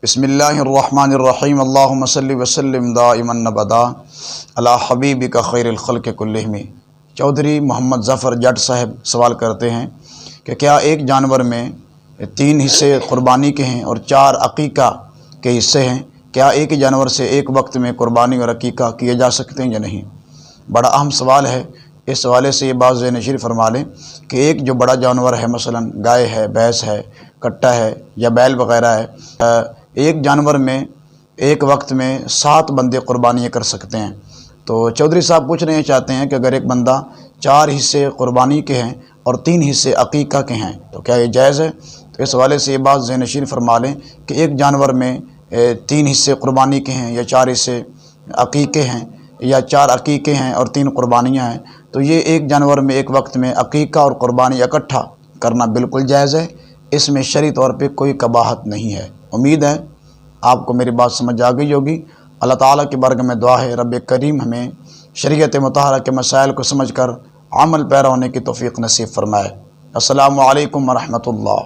بسم اللہ الرحمن الرحیم اللہم صلی وسلم دائما ابدا علی حبیبک خیر الخلق کلہم۔ چودھری محمد ظفر جٹ صاحب سوال کرتے ہیں کہ کیا ایک جانور میں 3 حصے قربانی کے ہیں اور 4 عقیقہ کے حصے ہیں؟ کیا ایک ہی جانور سے ایک وقت میں قربانی اور عقیقہ کیے جا سکتے ہیں یا نہیں؟ بڑا اہم سوال ہے۔ اس حوالے سے یہ بات ذہن نشین فرما لیں کہ ایک جو بڑا جانور ہے، مثلا گائے ہے، بھینس ہے، کٹا ہے یا بیل وغیرہ ہے، ایک جانور میں ایک وقت میں 7 بندے قربانیاں کر سکتے ہیں۔ تو چودھری صاحب پوچھنا چاہتے ہیں کہ اگر ایک بندہ 4 حصے قربانی کے ہیں اور 3 حصے عقیقہ کے ہیں تو کیا یہ جائز ہے؟ تو اس حوالے سے یہ بات ذہن نشین فرما لیں کہ ایک جانور میں 3 حصے قربانی کے ہیں یا 4 حصے عقیقے ہیں یا 4 عقیقے ہیں اور 3 قربانیاں ہیں، تو یہ ایک جانور میں ایک وقت میں عقیقہ اور قربانی اکٹھا کرنا بالکل جائز ہے۔ اس میں شرعی طور پہ کوئی قباحت نہیں ہے۔ امید ہے آپ کو میری بات سمجھ آ گئی ہوگی۔ اللہ تعالیٰ کی بارگاہ میں دعا ہے رب کریم ہمیں شریعت مطہرہ کے مسائل کو سمجھ کر عمل پیرا ہونے کی توفیق نصیب فرمائے۔ السلام علیکم ورحمۃ اللہ۔